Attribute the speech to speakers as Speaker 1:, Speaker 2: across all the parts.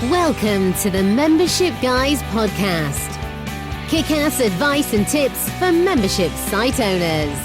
Speaker 1: Welcome to the Membership Guys podcast. Kick-ass advice and tips for membership site owners.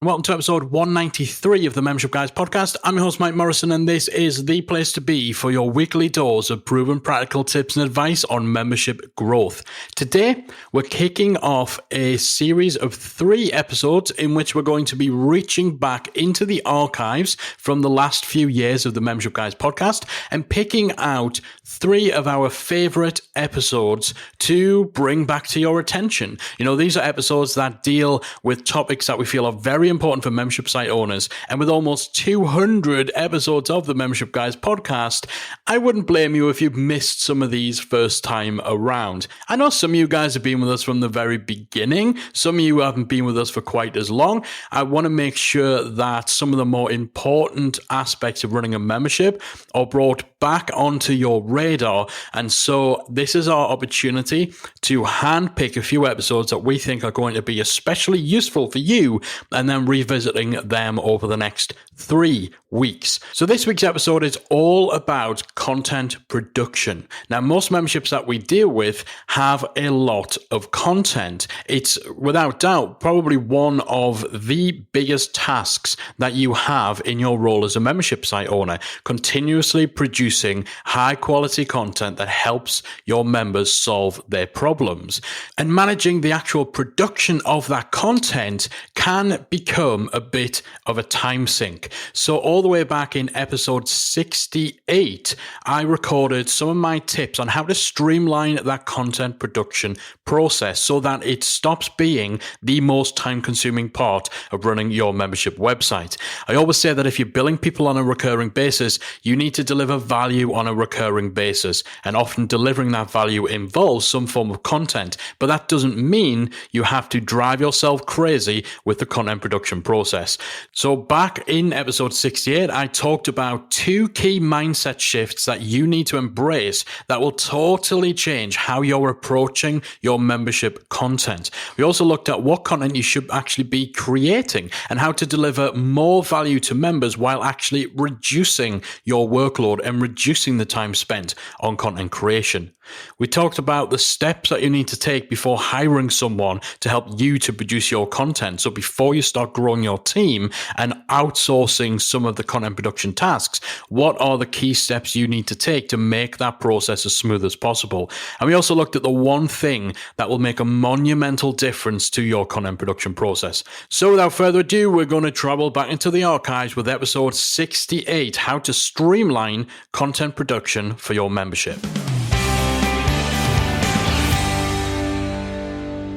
Speaker 2: Welcome to episode 193 of the Membership Guys podcast. I'm your host, Mike Morrison, and this is the place to be for your weekly dose of proven practical tips and advice on membership growth. Today, we're kicking off a series of 3 episodes in which we're going to be reaching back into the archives from the last few years of the Membership Guys podcast and picking out 3 of our favorite episodes to bring back to your attention. You know, these are episodes that deal with topics that we feel are very important for membership site owners. And with almost 200 episodes of the Membership Guys podcast, I wouldn't blame you if you've missed some of these first time around. I know some of you guys have been with us from the very beginning. Some of you haven't been with us for quite as long. I want to make sure that some of the more important aspects of running a membership are brought back onto your radar. And so this is our opportunity to handpick a few episodes that we think are going to be especially useful for you, and then revisiting them over the next 3 weeks. So this week's episode is all about content production. Now, most memberships that we deal with have a lot of content. It's without doubt probably one of the biggest tasks that you have in your role as a membership site owner, continuously producing high quality content that helps your members solve their problems. And managing the actual production of that content can become a bit of a time sink. So all the way back in episode 68, I recorded some of my tips on how to streamline that content production process so that it stops being the most time-consuming part of running your membership website. I always say that if you're billing people on a recurring basis, you need to deliver value on a recurring basis. And often delivering that value involves some form of content, but that doesn't mean you have to drive yourself crazy with the content production process. So back in episode 68, I talked about 2 key mindset shifts that you need to embrace that will totally change how you're approaching your membership content. We also looked at what content you should actually be creating and how to deliver more value to members while actually reducing your workload and reducing the time spent on content creation. We talked about the steps that you need to take before hiring someone to help you to produce your content. So before you start growing your team and outsourcing some of the content production tasks, what are the key steps you need to take to make that process as smooth as possible? And we also looked at the one thing that will make a monumental difference to your content production process. So without further ado, we're going to travel back into the archives with episode 68, how to streamline content production for your membership.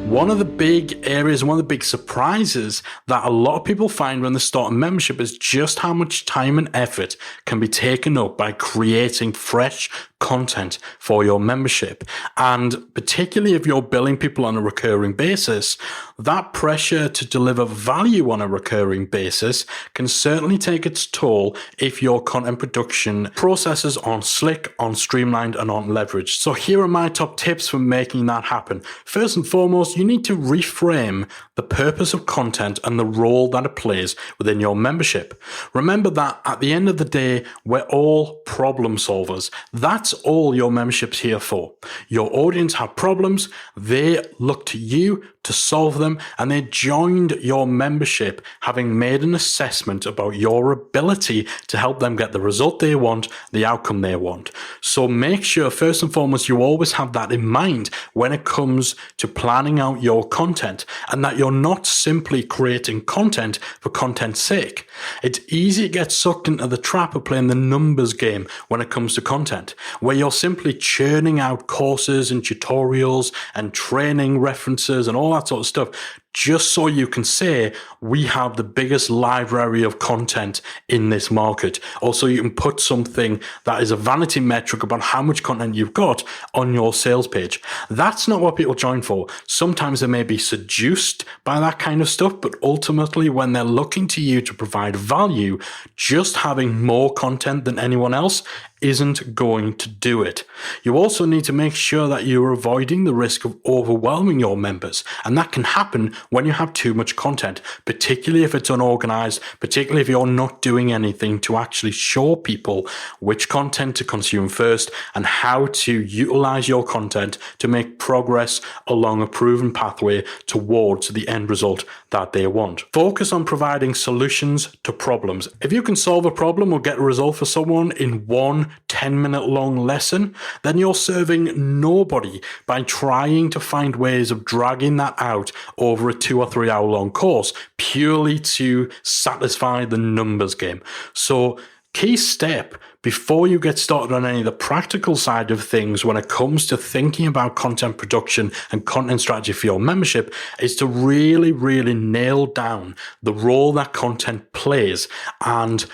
Speaker 2: One of the big areas, one of the big surprises that a lot of people find when they start a membership is just how much time and effort can be taken up by creating fresh content for your membership. And particularly if you're billing people on a recurring basis, that pressure to deliver value on a recurring basis can certainly take its toll if your content production processes aren't slick, aren't streamlined, and aren't leveraged. So here are my top tips for making that happen. First and foremost, you need to reframe the purpose of content and the role that it plays within your membership. Remember that at the end of the day, we're all problem solvers. That's all your membership's here for. Your audience have problems, they look to you to solve them, and they joined your membership having made an assessment about your ability to help them get the result they want, the outcome they want. So make sure, first and foremost, you always have that in mind when it comes to planning out your content, and that you're not simply creating content for content's sake. It's easy to get sucked into the trap of playing the numbers game when it comes to content, where you're simply churning out courses and tutorials and training references and all that sort of stuff just so you can say, we have the biggest library of content in this market. Also, you can put something that is a vanity metric about how much content you've got on your sales page. That's not what people join for. Sometimes they may be seduced by that kind of stuff, but ultimately when they're looking to you to provide value, just having more content than anyone else isn't going to do it. You also need to make sure that you're avoiding the risk of overwhelming your members. And that can happen when you have too much content, particularly if it's unorganized, particularly if you're not doing anything to actually show people which content to consume first and how to utilize your content to make progress along a proven pathway towards the end result that they want. Focus on providing solutions to problems. If you can solve a problem or get a result for someone in one 10-minute long lesson, then you're serving nobody by trying to find ways of dragging that out over a 2 or 3 hour long course purely to satisfy the numbers game. So, key step before you get started on any of the practical side of things when it comes to thinking about content production and content strategy for your membership is to really, really nail down the role that content plays and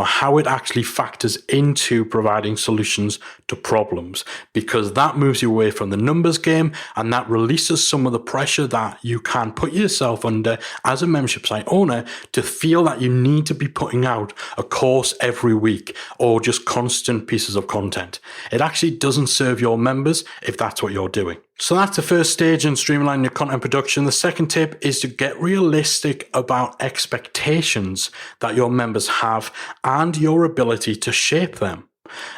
Speaker 2: how it actually factors into providing solutions to problems, because that moves you away from the numbers game and that releases some of the pressure that you can put yourself under as a membership site owner to feel that you need to be putting out a course every week or just constant pieces of content. It actually doesn't serve your members if that's what you're doing. So that's the first stage in streamlining your content production. The second tip is to get realistic about expectations that your members have and your ability to shape them.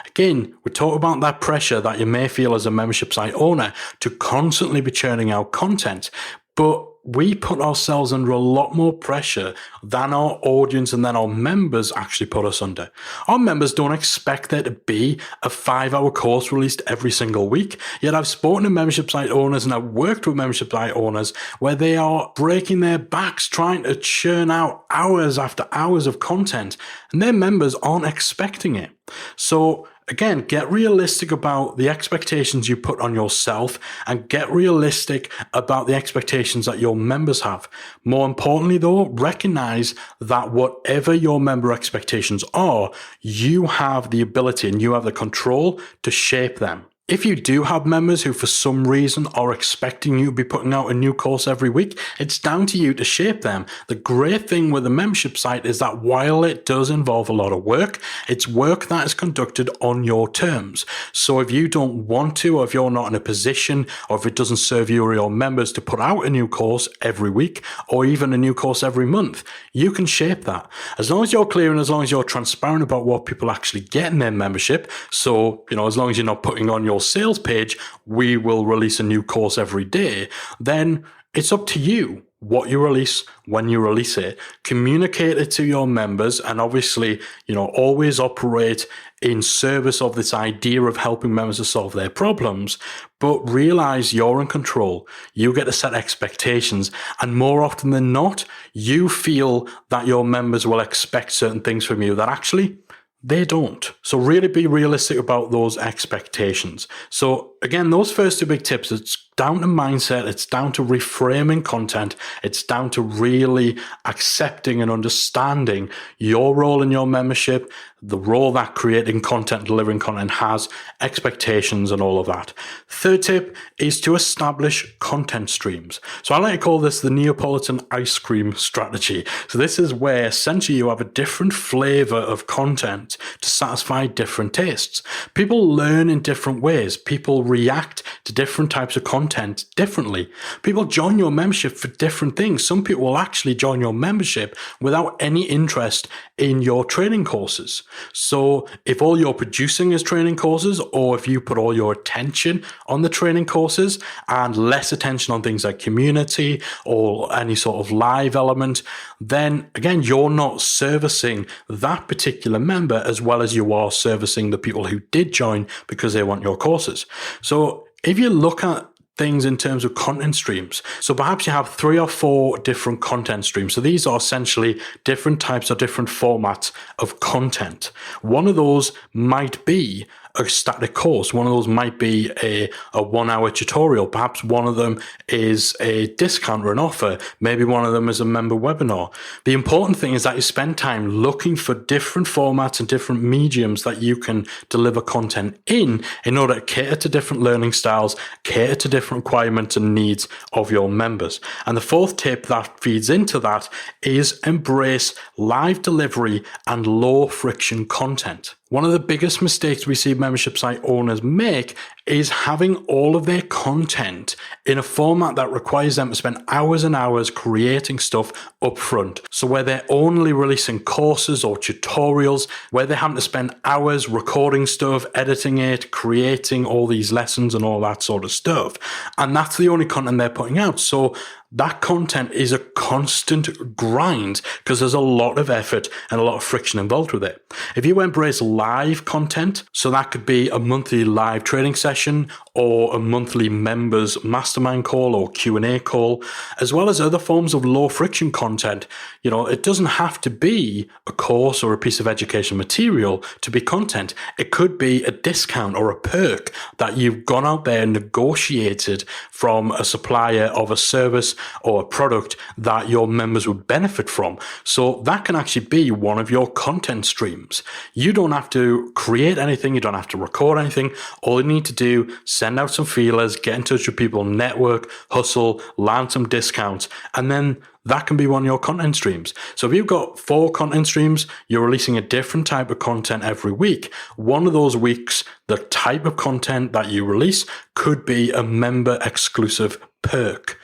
Speaker 2: Again, we talk about that pressure that you may feel as a membership site owner to constantly be churning out content, but we put ourselves under a lot more pressure than our audience and then our members actually put us under. Our members don't expect there to be a 5-hour course released every single week. Yet I've spoken to membership site owners and I've worked with membership site owners where they are breaking their backs trying to churn out hours after hours of content, and their members aren't expecting it. So again, get realistic about the expectations you put on yourself and get realistic about the expectations that your members have. More importantly, though, recognize that whatever your member expectations are, you have the ability and you have the control to shape them. If you do have members who for some reason are expecting you to be putting out a new course every week, it's down to you to shape them. The great thing with a membership site is that while it does involve a lot of work, it's work that is conducted on your terms. So if you don't want to, or if you're not in a position, or if it doesn't serve you or your members to put out a new course every week, or even a new course every month, you can shape that. As long as you're clear and as long as you're transparent about what people actually get in their membership, so, as long as you're not putting on your sales page, we will release a new course every day, then it's up to you what you release, when you release it. Communicate it to your members and obviously, always operate in service of this idea of helping members to solve their problems, but realize you're in control. You get to set expectations, and more often than not, you feel that your members will expect certain things from you that actually they don't. So really be realistic about those expectations. So again, those first 2 big tips, it's down to mindset, it's down to reframing content, it's down to really accepting and understanding your role in your membership, the role that creating content, delivering content has, expectations and all of that. Third tip is to establish content streams. So I like to call this the Neapolitan ice cream strategy. So this is where essentially you have a different flavor of content to satisfy different tastes. People learn in different ways. People react to different types of content differently. People join your membership for different things. Some people will actually join your membership without any interest in your training courses. So if all you're producing is training courses, or if you put all your attention on the training courses and less attention on things like community or any sort of live element, then again, you're not servicing that particular member as well as you are servicing the people who did join because they want your courses. So if you look at things in terms of content streams, so perhaps you have 3 or 4 different content streams. So these are essentially different types or different formats of content. One of those might be a static course. One of those might be a 1-hour tutorial. Perhaps one of them is a discount or an offer. Maybe one of them is a member webinar. The important thing is that you spend time looking for different formats and different mediums that you can deliver content in order to cater to different learning styles, cater to different requirements and needs of your members. And the fourth tip that feeds into that is embrace live delivery and low friction content. One of the biggest mistakes we see membership site owners make is having all of their content in a format that requires them to spend hours and hours creating stuff up front. So where they're only releasing courses or tutorials, where they're having to spend hours recording stuff, editing it, creating all these lessons and all that sort of stuff. And that's the only content they're putting out. So that content is a constant grind because there's a lot of effort and a lot of friction involved with it. If you embrace live content, so that could be a monthly live training session or a monthly members mastermind call or Q&A call, as well as other forms of low friction content, it doesn't have to be a course or a piece of education material to be content. It could be a discount or a perk that you've gone out there and negotiated from a supplier of a service or a product that your members would benefit from. So that can actually be one of your content streams. You don't have to create anything. You don't have to record anything. All you need to do, send out some feelers, get in touch with people, network, hustle, land some discounts, and then that can be one of your content streams. So if you've got 4 content streams, you're releasing a different type of content every week. One of those weeks, the type of content that you release could be a member exclusive perk.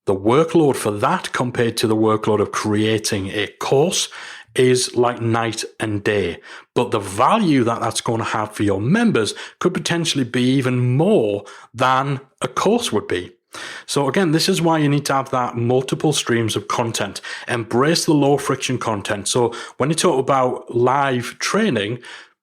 Speaker 2: The workload for that compared to the workload of creating a course is like night and day. But the value that that's going to have for your members could potentially be even more than a course would be. So again, this is why you need to have that multiple streams of content. Embrace the low friction content. So when you talk about live training,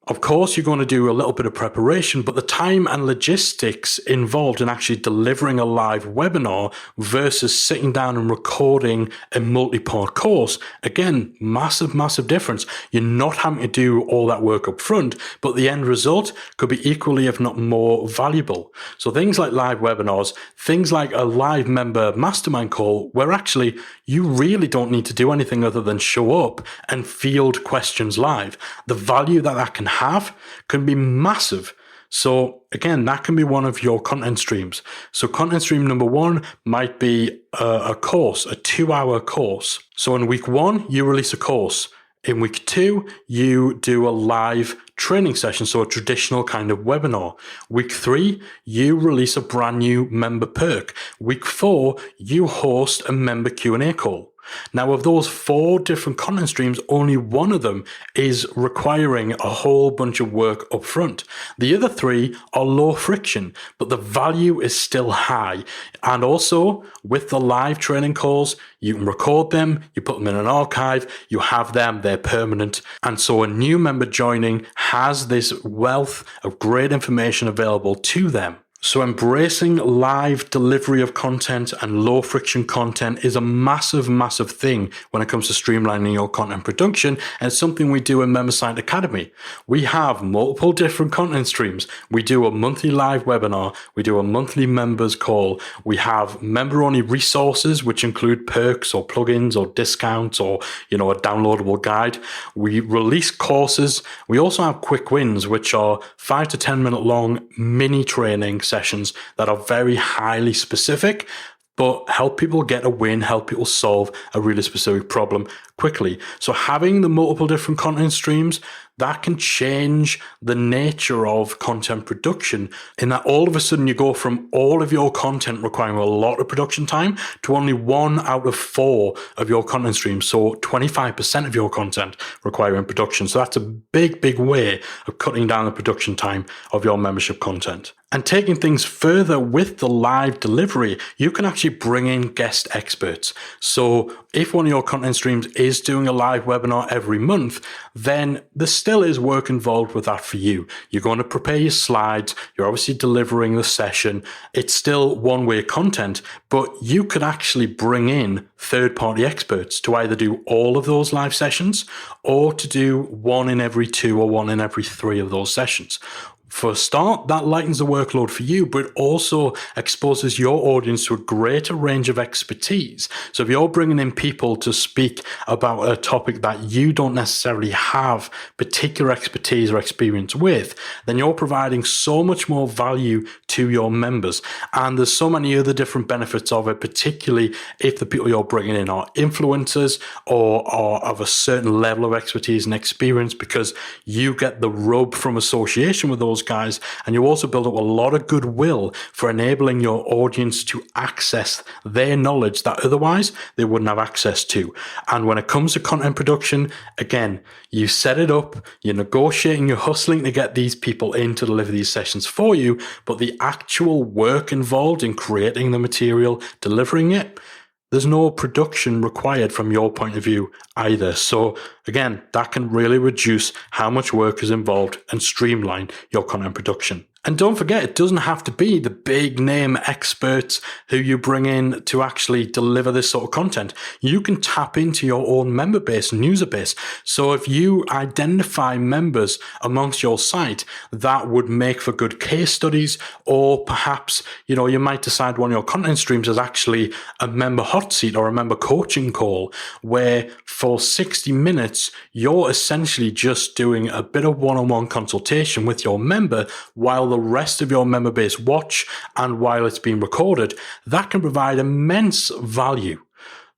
Speaker 2: of course, you're going to do a little bit of preparation, but the time and logistics involved in actually delivering a live webinar versus sitting down and recording a multi-part course, again, massive, massive difference. You're not having to do all that work up front, but the end result could be equally, if not more, valuable. So things like live webinars, things like a live member mastermind call, where actually you really don't need to do anything other than show up and field questions live. The value that can have can be massive. So again, that can be one of your content streams. So content stream number 1 might be a course, a 2-hour course. So in week 1, you release a course. In week 2, you do a live training session, so a traditional kind of webinar. Week 3, you release a brand new member perk. Week 4, you host a member Q&A call. Now, of those 4 different content streams, only one of them is requiring a whole bunch of work up front. The other 3 are low friction, but the value is still high. And also, with the live training calls, you can record them, you put them in an archive, you have them, they're permanent. And so a new member joining has this wealth of great information available to them. So embracing live delivery of content and low friction content is a massive, massive thing when it comes to streamlining your content production, and it's something we do in MemberSite Academy. We have multiple different content streams. We do a monthly live webinar. We do a monthly members call. We have member-only resources, which include perks or plugins or discounts or, a downloadable guide. We release courses. We also have quick wins, which are 5 to 10 minute long mini trainings sessions that are very highly specific, but help people get a win, help people solve a really specific problem quickly. So having the multiple different content streams, that can change the nature of content production in that all of a sudden you go from all of your content requiring a lot of production time to only 1 out of 4 of your content streams. So 25% of your content requiring production. So that's a big, big way of cutting down the production time of your membership content. And taking things further with the live delivery, you can actually bring in guest experts. So if one of your content streams is doing a live webinar every month, then there still is work involved with that for you. You're going to prepare your slides. You're obviously delivering the session. It's still one-way content, but you could actually bring in third-party experts to either do all of those live sessions or to do 1 in every 2 or 1 in every 3 of those sessions. For a start, that lightens the workload for you, but it also exposes your audience to a greater range of expertise. So if you're bringing in people to speak about a topic that you don't necessarily have particular expertise or experience with, then you're providing so much more value to your members. And there's so many other different benefits of it, particularly if the people you're bringing in are influencers or are of a certain level of expertise and experience, because you get the rub from association with those guys, and you also build up a lot of goodwill for enabling your audience to access their knowledge that otherwise they wouldn't have access to. And when it comes to content production, again, you set it up, you're negotiating, you're hustling to get these people in to deliver these sessions for you, but the actual work involved in creating the material, delivering it, there's no production required from your point of view either. So again, that can really reduce how much work is involved and streamline your content production. And don't forget, it doesn't have to be the big name experts who you bring in to actually deliver this sort of content. You can tap into your own member base and user base. So if you identify members amongst your site that would make for good case studies, or perhaps, you might decide one of your content streams is actually a member hot seat or a member coaching call, where for 60 minutes, you're essentially just doing a bit of one-on-one consultation with your member while the rest of your member base watch and while it's being recorded. That can provide immense value.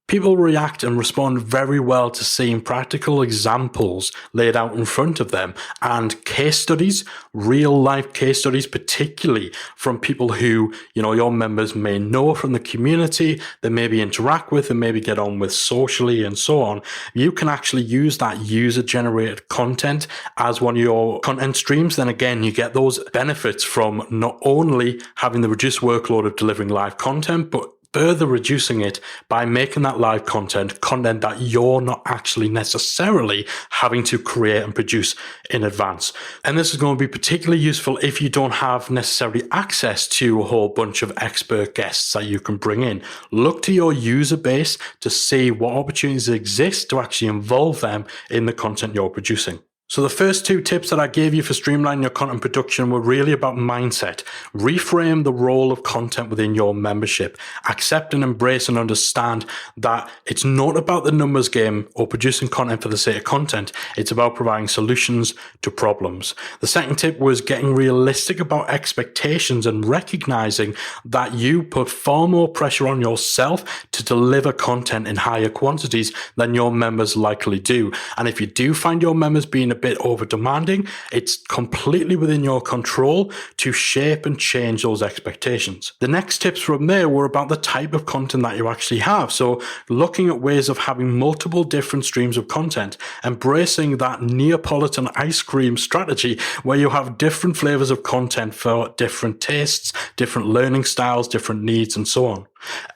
Speaker 2: People react and respond very well to seeing practical examples laid out in front of them, and case studies, real life case studies, particularly from people who, your members may know from the community, they maybe interact with and maybe get on with socially and so on. You can actually use that user generated content as one of your content streams. Then again, you get those benefits from not only having the reduced workload of delivering live content, but further reducing it by making that live content that you're not actually necessarily having to create and produce in advance. And this is going to be particularly useful if you don't have necessarily access to a whole bunch of expert guests that you can bring in. Look to your user base to see what opportunities exist to actually involve them in the content you're producing. So the first two tips that I gave you for streamlining your content production were really about mindset. Reframe the role of content within your membership. Accept and embrace and understand that it's not about the numbers game or producing content for the sake of content. It's about providing solutions to problems. The second tip was getting realistic about expectations and recognizing that you put far more pressure on yourself to deliver content in higher quantities than your members likely do. And if you do find your members being a bit over demanding, it's completely within your control to shape and change those expectations. The next tips from there were about the type of content that you actually have. So looking at ways of having multiple different streams of content, embracing that Neapolitan ice cream strategy where you have different flavors of content for different tastes, different learning styles, different needs, and so on.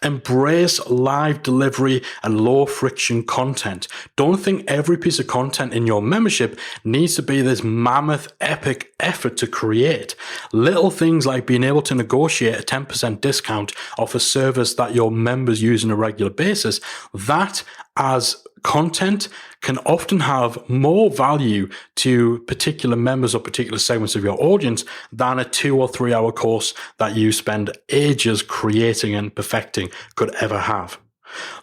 Speaker 2: Embrace live delivery and low friction content. Don't think every piece of content in your membership needs to be this mammoth epic effort to create. Little things like being able to negotiate a 10% discount off a service that your members use on a regular basis, that as content can often have more value to particular members or particular segments of your audience than a 2 or 3 hour course that you spend ages creating and perfecting could ever have.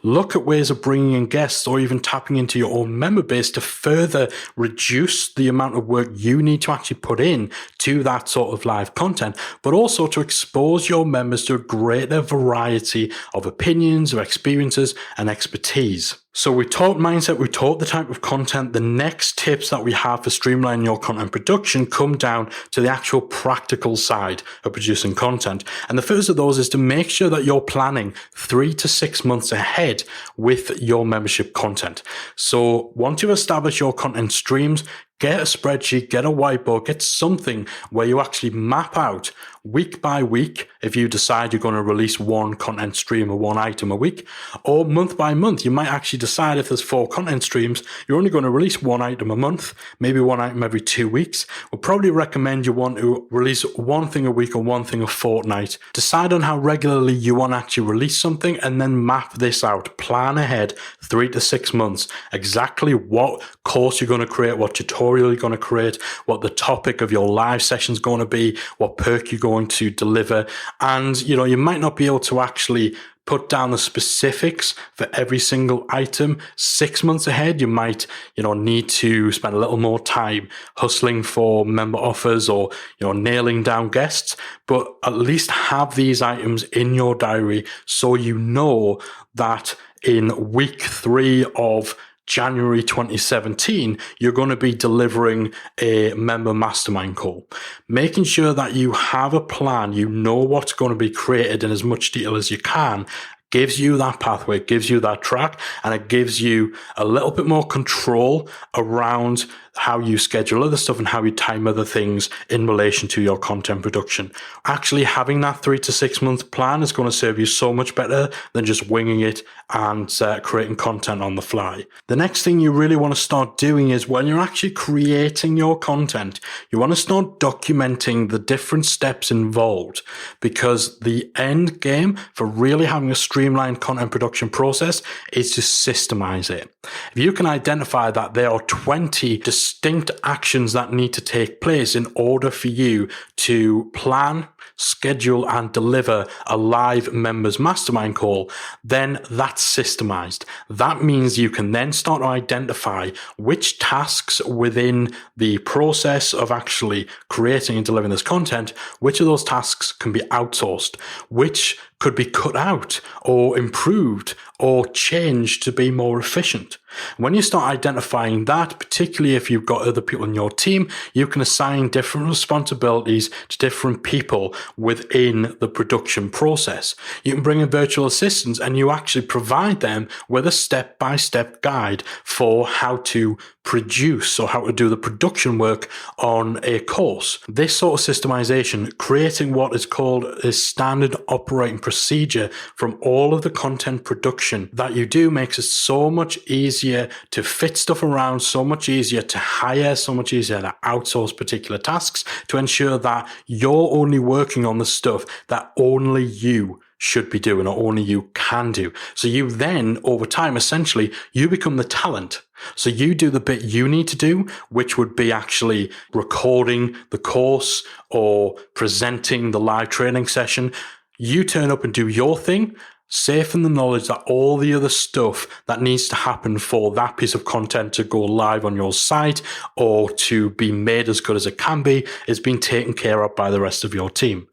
Speaker 2: Look at ways of bringing in guests or even tapping into your own member base to further reduce the amount of work you need to actually put in to that sort of live content, but also to expose your members to a greater variety of opinions, of experiences, and expertise. So we talked mindset, we talked the type of content. The next tips that we have for streamlining your content production come down to the actual practical side of producing content. And the first of those is to make sure that you're planning 3 to 6 months ahead with your membership content. So once you've established your content streams, get a spreadsheet, get a whiteboard, get something where you actually map out week by week if you decide you're going to release one content stream or one item a week, or month by month. You might actually decide if there's 4 content streams, you're only going to release one item a month, maybe one item every 2 weeks. We'll probably recommend you want to release one thing a week or one thing a fortnight. Decide on how regularly you want to actually release something and then map this out. Plan ahead 3 to 6 months, exactly what course you're going to create, what tutorial tutorial you're going to create, what the topic of your live session is going to be, what perk you're going to deliver. And, you might not be able to actually put down the specifics for every single item 6 months ahead. You might, need to spend a little more time hustling for member offers or, nailing down guests, but at least have these items in your diary so you know that in week 3 of January 2017, you're going to be delivering a member mastermind call. Making sure that you have a plan, you know what's going to be created in as much detail as you can, gives you that pathway, gives you that track, and it gives you a little bit more control around how you schedule other stuff and how you time other things in relation to your content production. Actually having that 3 to 6 month plan is going to serve you so much better than just winging it and creating content on the fly. The next thing you really want to start doing is when you're actually creating your content, you want to start documenting the different steps involved, because the end game for really having a streamlined content production process is to systemize it. If you can identify that there are 20 distinct actions that need to take place in order for you to plan, schedule, and deliver a live members mastermind call, then that's systemized. That means you can then start to identify which tasks within the process of actually creating and delivering this content, which of those tasks can be outsourced, which could be cut out or improved or changed to be more efficient. When you start identifying that, particularly if you've got other people in your team, you can assign different responsibilities to different people within the production process. You can bring in virtual assistants and you actually provide them with a step-by-step guide for how to produce or how to do the production work on a course. This sort of systemization, creating what is called a standard operating procedure from all of the content production that you do, makes it so much easier to fit stuff around, so much easier to hire, so much easier to outsource particular tasks, to ensure that you're only working on the stuff that only you should be doing or only you can do. So you then, over time, essentially, you become the talent. So you do the bit you need to do, which would be actually recording the course or presenting the live training session. You turn up and do your thing, safe in the knowledge that all the other stuff that needs to happen for that piece of content to go live on your site or to be made as good as it can be is being taken care of by the rest of your team.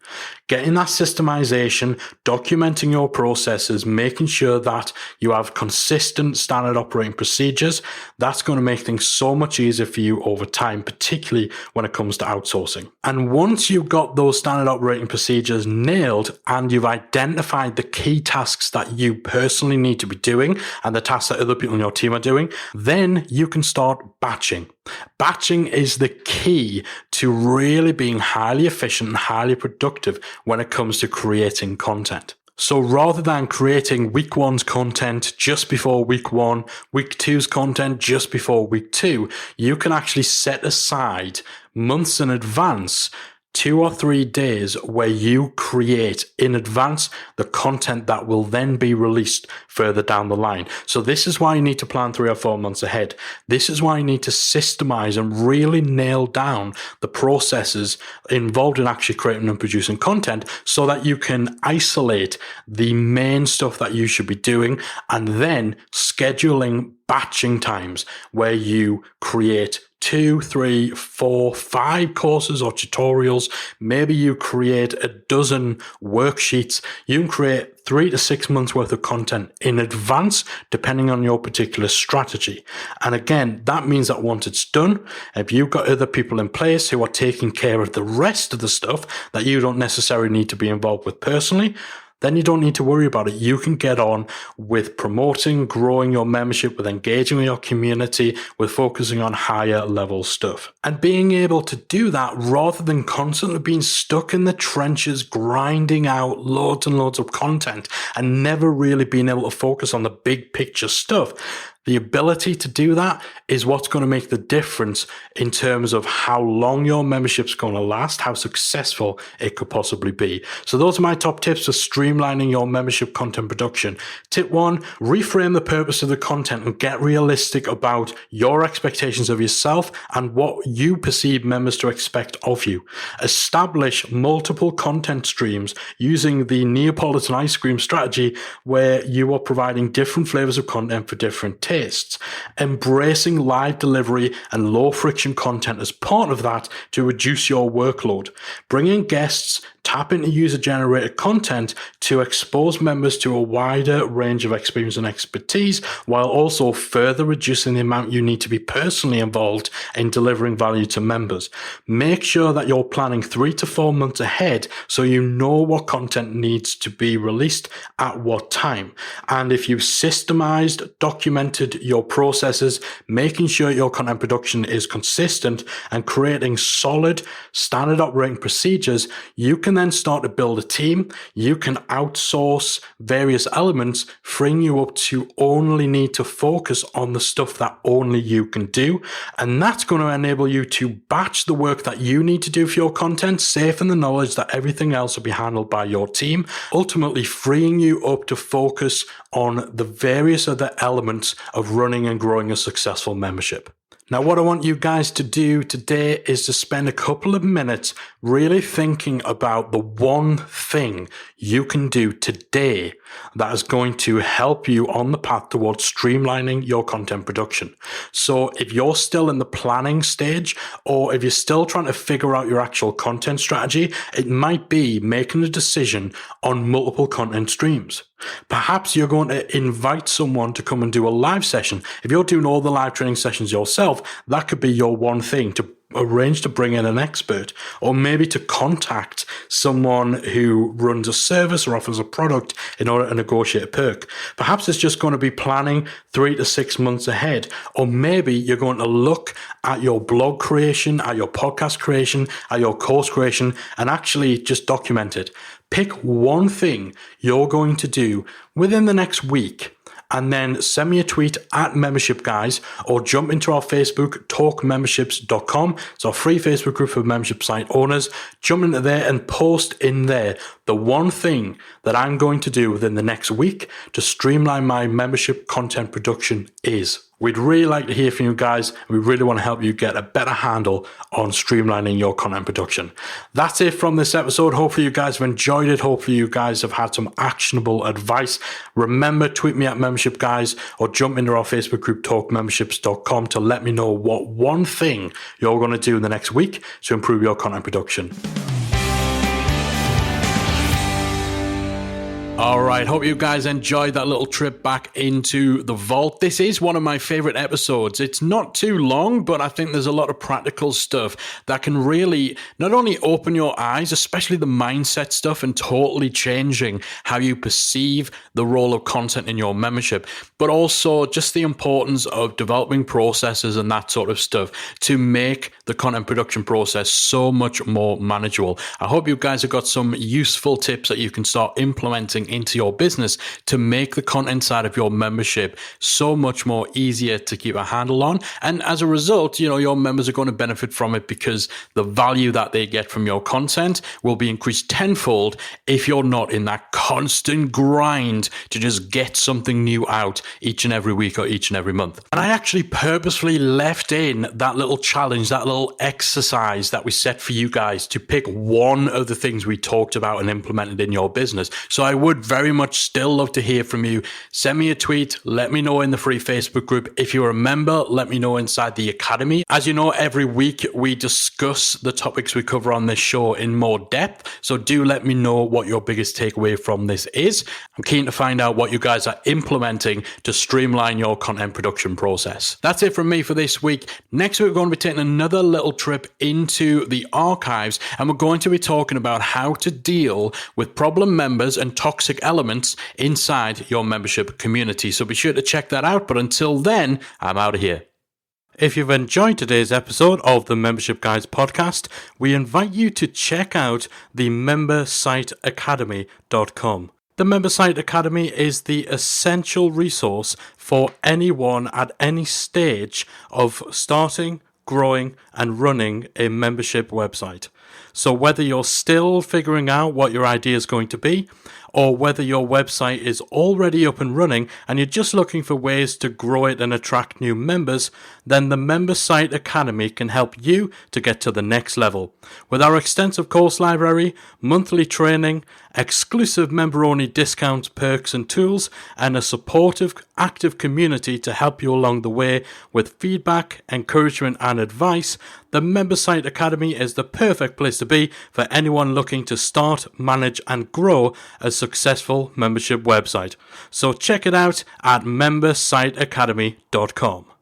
Speaker 2: Getting that systemization, documenting your processes, making sure that you have consistent standard operating procedures, that's going to make things so much easier for you over time, particularly when it comes to outsourcing. And once you've got those standard operating procedures nailed and you've identified the key tasks that you personally need to be doing and the tasks that other people in your team are doing, then you can start batching. Batching is the key to really being highly efficient and highly productive when it comes to creating content. So rather than creating week 1's content just before week 1, week 2's content just before week 2, you can actually set aside months in advance 2 or 3 days where you create in advance the content that will then be released further down the line. So this is why you need to plan 3 or 4 months ahead. This is why you need to systemize and really nail down the processes involved in actually creating and producing content so that you can isolate the main stuff that you should be doing and then scheduling batching times where you create 2, 3, 4, 5 courses or tutorials. Maybe you create a dozen worksheets. You can create 3 to 6 months worth of content in advance, depending on your particular strategy. And again, that means that once it's done, if you've got other people in place who are taking care of the rest of the stuff that you don't necessarily need to be involved with personally, then you don't need to worry about it. You can get on with promoting, growing your membership, with engaging with your community, with focusing on higher level stuff. And being able to do that rather than constantly being stuck in the trenches, grinding out loads and loads of content and never really being able to focus on the big picture stuff. The ability to do that is what's going to make the difference in terms of how long your membership's going to last, how successful it could possibly be. So those are my top tips for streamlining your membership content production. Tip 1, reframe the purpose of the content and get realistic about your expectations of yourself and what you perceive members to expect of you. Establish multiple content streams using the Neapolitan ice cream strategy, where you are providing different flavors of content for different tastes. Embracing live delivery and low friction content as part of that to reduce your workload. Bring in guests, tap into user-generated content to expose members to a wider range of experience and expertise, while also further reducing the amount you need to be personally involved in delivering value to members. Make sure that you're planning 3 to 4 months ahead so you know what content needs to be released at what time. And if you've systemized, documented your processes, making sure your content production is consistent and creating solid standard operating procedures, you can then start to build a team. You can outsource various elements, freeing you up to only need to focus on the stuff that only you can do. And that's going to enable you to batch the work that you need to do for your content, safe in the knowledge that everything else will be handled by your team, ultimately freeing you up to focus on the various other elements of running and growing a successful membership. Now, what I want you guys to do today is to spend a couple of minutes really thinking about the one thing you can do today that is going to help you on the path towards streamlining your content production. So if you're still in the planning stage, or if you're still trying to figure out your actual content strategy, it might be making a decision on multiple content streams. Perhaps you're going to invite someone to come and do a live session. If you're doing all the live training sessions yourself, that could be your one thing, to arrange to bring in an expert, or maybe to contact someone who runs a service or offers a product in order to negotiate a perk. Perhaps it's just going to be planning 3 to 6 months ahead, or maybe you're going to look at your blog creation, at your podcast creation, at your course creation, and actually just document it. Pick one thing you're going to do within the next week, and then send me a tweet at membership guys, or jump into our Facebook, talkmemberships.com. It's our free Facebook group for membership site owners. Jump into there and post in there the one thing that I'm going to do within the next week to streamline my membership content production is. We'd really like to hear from you guys. We really want to help you get a better handle on streamlining your content production. That's it from this episode. Hopefully you guys have enjoyed it. Hopefully you guys have had some actionable advice. Remember, tweet me at membership guys, or jump into our Facebook group, talkmemberships.com, to let me know what one thing you're going to do in the next week to improve your content production. All right, hope you guys enjoyed that little trip back into the vault. This is one of my favorite episodes. It's not too long, but I think there's a lot of practical stuff that can really not only open your eyes, especially the mindset stuff, and totally changing how you perceive the role of content in your membership, but also just the importance of developing processes and that sort of stuff to make the content production process so much more manageable. I hope you guys have got some useful tips that you can start implementing into your business to make the content side of your membership so much more easier to keep a handle on. And as a result, your members are going to benefit from it, because the value that they get from your content will be increased tenfold if you're not in that constant grind to just get something new out each and every week or each and every month. And I actually purposefully left in that little challenge, that little exercise that we set for you guys to pick one of the things we talked about and implemented in your business. So I would very much still love to hear from you. Send me a tweet. Let me know in the free Facebook group. If you're a member, let me know inside the Academy. As you know, every week we discuss the topics we cover on this show in more depth. So do let me know what your biggest takeaway from this is. I'm keen to find out what you guys are implementing to streamline your content production process. That's it from me for this week. Next week, we're going to be taking another little trip into the archives, and we're going to be talking about how to deal with problem members and toxic elements inside your membership community. So be sure to check that out. But until then, I'm out of here. If you've enjoyed today's episode of the Membership Guys podcast, we invite you to check out the membersiteacademy.com. The Member Site Academy is the essential resource for anyone at any stage of starting, growing, and running a membership website. So whether you're still figuring out what your idea is going to be, or whether your website is already up and running and you're just looking for ways to grow it and attract new members, then the Member Site Academy can help you to get to the next level. With our extensive course library, monthly training, exclusive member-only discounts, perks and tools, and a supportive, active community to help you along the way with feedback, encouragement and advice, the Member Site Academy is the perfect place to be for anyone looking to start, manage and grow a successful membership website. So check it out at membersiteacademy.com.